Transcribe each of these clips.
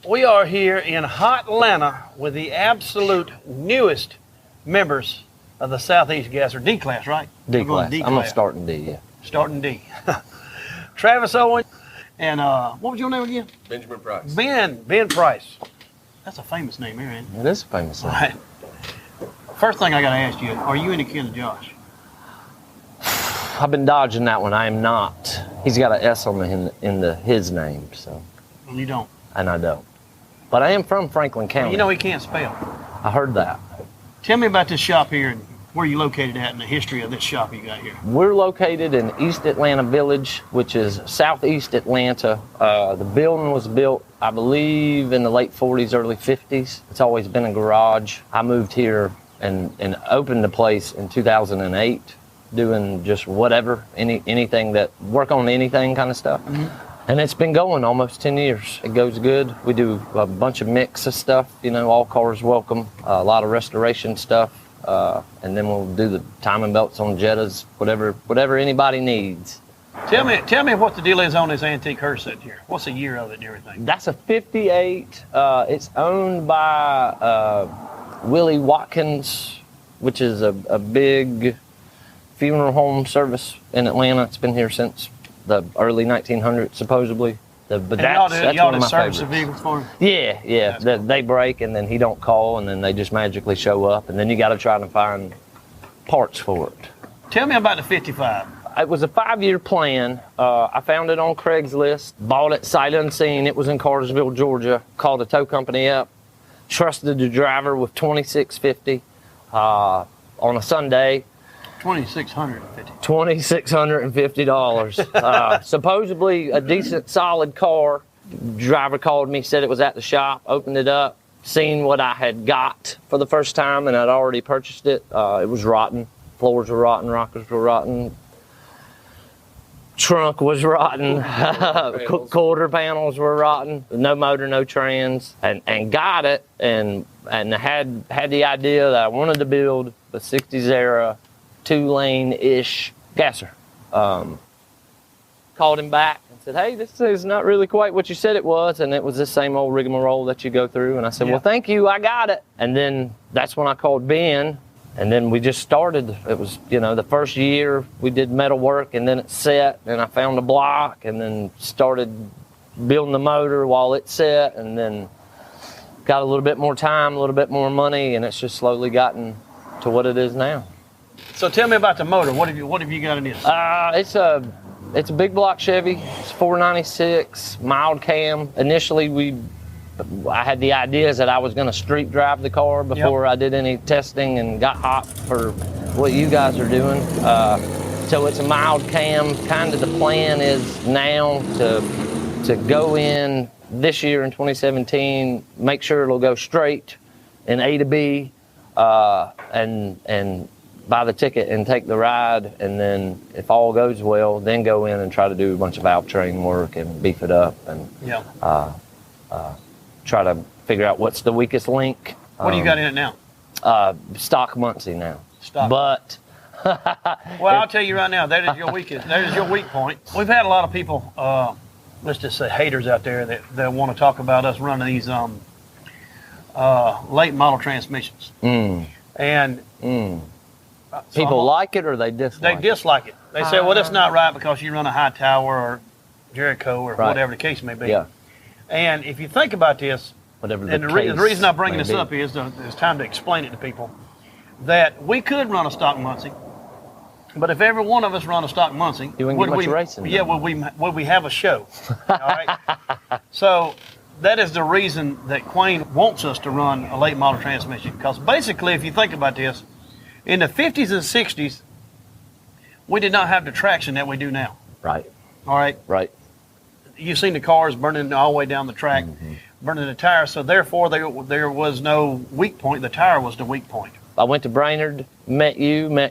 We are here in hot Atlanta with the absolute newest members of the Southeast Gasser D class, right? D class. I'm gonna start in D. Yeah. Starting D. Travis Owen and what was your name again? Benjamin Price. Ben Price. That's a famous name here, ain't it? It is a famous name. All right. First thing I got to ask you: are you any kin to Josh? I've been dodging that one. I am not. He's got an S on his name, so. Well, you don't. And I don't. But I am from Franklin County. Well, you know he can't spell. I heard that. Tell me about this shop here and where you located at and the history of this shop you got here. We're located in East Atlanta Village, which is southeast Atlanta. The building was built, I believe, in the late 40s, early 50s. It's always been a garage. I moved here and opened the place in 2008, doing just whatever, anything that, work on anything kind of stuff. Mm-hmm. And it's been going almost 10 years. It goes good. We do a bunch of mix of stuff, all cars welcome, a lot of restoration stuff. And then we'll do the timing belts on Jettas, whatever anybody needs. Tell me what the deal is on this antique hearse set here. What's the year of it and everything? That's a 58. It's owned by Willie Watkins, which is a big funeral home service in Atlanta. It's been here since the early 1900s, supposedly. But that's one of my service favorites. the vehicles for him? Yeah. They break, and then he don't call, and then they just magically show up, and then you got to try to find parts for it. Tell me about the 55. It was a 5-year plan. I found it on Craigslist, bought it sight unseen. It was in Cartersville, Georgia. Called the tow company up, trusted the driver with $2,650 on a Sunday. $2,650. Supposedly a decent, solid car. Driver called me, said it was at the shop, opened it up, seen what I had got for the first time, and I'd already purchased it. It was rotten. Floors were rotten, rockers were rotten. Trunk was rotten. Quarter panels were rotten. No motor, no trans. And got it, and had the idea that I wanted to build a 60s era 2-lane-ish gasser. Called him back and said, hey, this is not really quite what you said it was. And it was the same old rigmarole that you go through. And I said, well, thank you, I got it. And then that's when I called Ben. And then we just started. It was, the first year we did metal work, and then it set. And I found a block and then started building the motor while it set. And then got a little bit more time, a little bit more money. And it's just slowly gotten to what it is now. So tell me about the motor. What have you got in this? It's a big block Chevy. It's 496 mild cam. Initially, I had the ideas that I was going to street drive the car before I did any testing and got hot for what you guys are doing. So it's a mild cam. Kind of the plan is now to go in this year in 2017, make sure it'll go straight in A to B, and buy the ticket and take the ride, and then if all goes well, then go in and try to do a bunch of valve train work and beef it up and try to figure out what's the weakest link. What do you got in it now? Stock Muncie now. Stock. But well, I'll tell you right now, that is your weakest. That is your weak point. We've had a lot of people, let's just say haters out there that want to talk about us running these late model transmissions. And people like it or they dislike it? They dislike it. They say, well, that's not right because you run a High Tower or Jericho or whatever the case may be. Yeah. And if you think about this, the reason I'm bringing this up is it's time to explain it to people, that we could run a stock Muncie, but if every one of us run a stock Muncie, would we have a show? All right? So that is the reason that Quayne wants us to run a late model transmission, because basically, if you think about this, in the 50s and 60s, we did not have the traction that we do now. Right. All right? Right. You've seen the cars burning all the way down the track, burning the tire, so therefore there was no weak point. The tire was the weak point. I went to Brainerd, met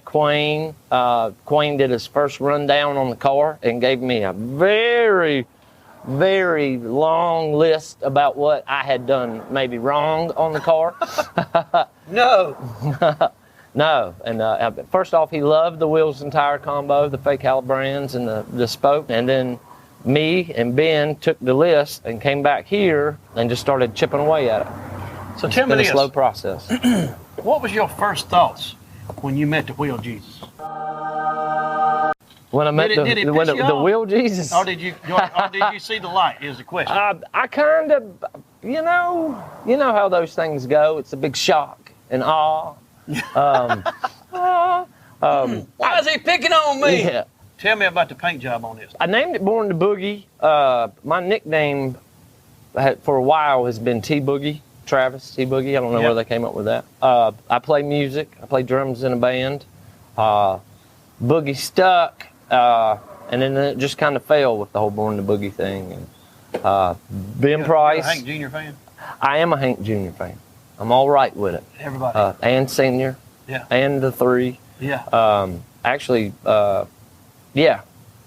Quayne. Quayne did his first rundown on the car and gave me a very, very long list about what I had done maybe wrong on the car. No. No, and first off, he loved the wheels and tire combo, the fake Halibrands and the spoke, and then me and Ben took the list and came back here and just started chipping away at it. So tell me It's this. been a slow process. What was your first thoughts when you met the Wheel Jesus? When I met the Wheel Jesus? Or did you see the light is the question. I kind of, you know how those things go. It's a big shock and awe. Why is he picking on me? Yeah. Tell me about the paint job on this. I named it Born to Boogie. My nickname for a while has been T Boogie, Travis T Boogie. I don't know where they came up with that. I play music. I play drums in a band. Boogie stuck, and then it just kind of fell with the whole Born to Boogie thing. And Ben Price. You're a Hank Jr. fan? I am a Hank Jr. fan. I'm all right with it. Everybody. And Senior. Yeah. And the three. Yeah. Actually, yeah,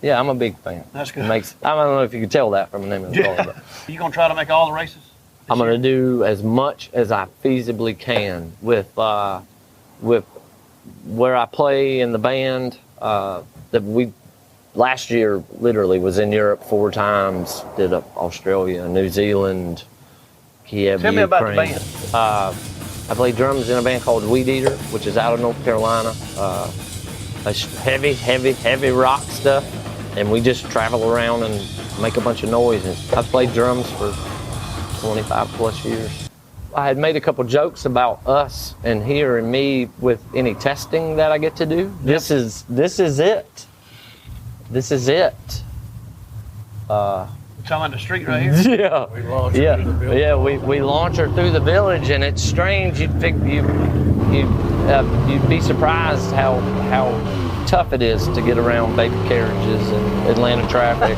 I'm a big fan. That's good. I don't know if you could tell that from the name of the car. But You gonna try to make all the races? I'm gonna do as much as I feasibly can with where I play in the band. That we last year literally was in Europe 4 times. Did Australia, New Zealand, Kiev, Tell me about the Ukraine. band. I play drums in a band called Weed Eater, which is out of North Carolina. It's heavy rock stuff, and we just travel around and make a bunch of noise. And I've played drums for 25 plus years. I had made a couple jokes about us and here and me with any testing that I get to do. This is it. This is it. Talking about the street right here? Yeah. We launched her through the village. Yeah, we launch her through the village, and it's strange. You'd be surprised how tough it is to get around baby carriages and Atlanta traffic.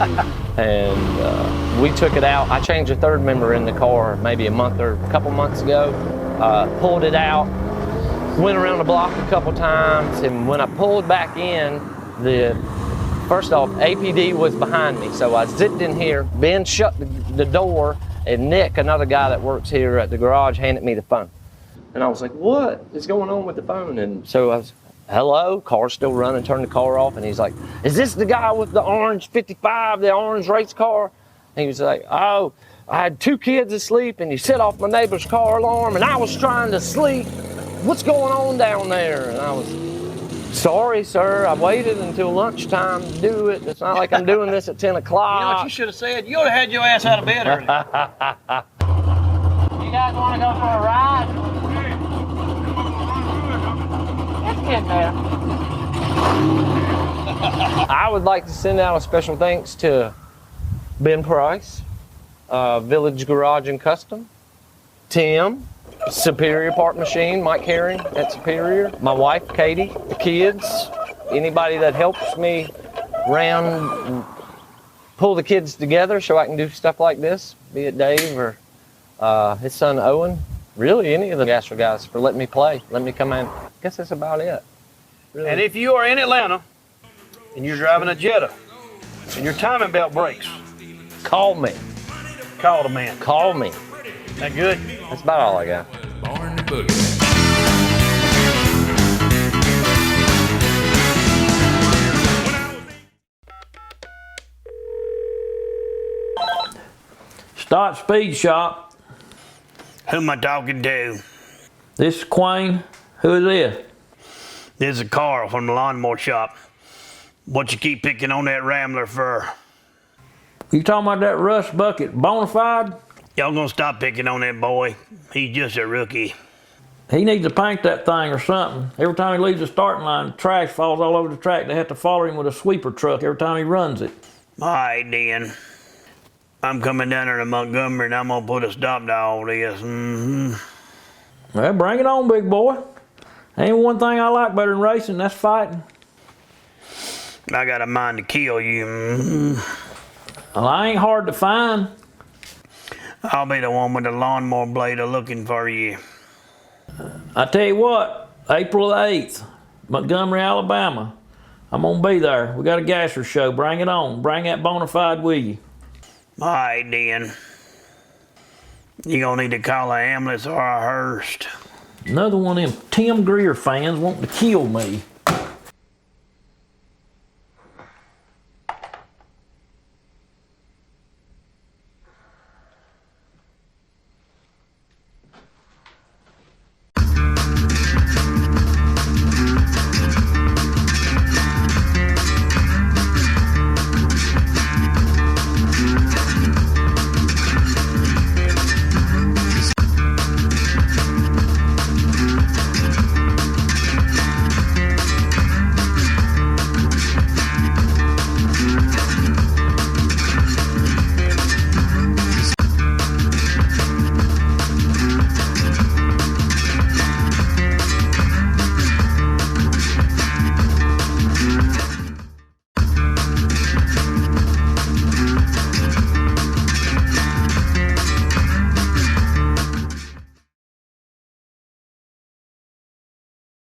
And we took it out. I changed a third member in the car maybe a couple months ago. Pulled it out, went around the block a couple times, and when I pulled back in, first off, APD was behind me, so I zipped in here. Ben shut the door, and Nick, another guy that works here at the garage, handed me the phone. And I was like, what is going on with the phone? And so I was, hello, car's still running, turned the car off, and he's like, is this the guy with the orange 55, the orange race car? And he was like, oh, I had 2 kids asleep, and you set off my neighbor's car alarm, and I was trying to sleep. What's going on down there? And I was, sorry, sir, I waited until lunchtime to do it. It's not like I'm doing this at 10 o'clock. You know what you should have said? You would have had your ass out of bed early. You guys want to go for a ride? Let's get there. I would like to send out a special thanks to Ben Price, Village Garage and Custom, Tim, Superior Part Machine, Mike Herring at Superior, my wife, Katie, the kids, anybody that helps me pull the kids together so I can do stuff like this, be it Dave or his son, Owen, really any of the Gastro guys for letting me play, letting me come in. I guess that's about it. Really. And if you are in Atlanta and you're driving a Jetta and your timing belt breaks, Call me. call the man. Call me. That good? That's about all I got. Born to Boogie. Start Speed Shop. Who am I talking to? This is Quayne. Who is this? This is Carl from the lawnmower shop. What you keep picking on that Rambler for? You talking about that rust bucket Bonafide? Y'all gonna stop picking on that boy? He's just a rookie. He needs to paint that thing or something. Every time he leaves the starting line, the trash falls all over the track. They have to follow him with a sweeper truck every time he runs it. All right, then. I'm coming down there to Montgomery and I'm gonna put a stop to all this. Well, bring it on, big boy. Ain't one thing I like better than racing, that's fighting. I got a mind to kill you. Well, I ain't hard to find. I'll be the one with the lawnmower blade looking for you. I tell you what, April 8th, Montgomery, Alabama. I'm gonna be there. We got a gasser show. Bring it on. Bring that Bonafide with you. All right, then. You gonna need to call a ambulance or a hearse. Another one of them Tim Greer fans wanting to kill me.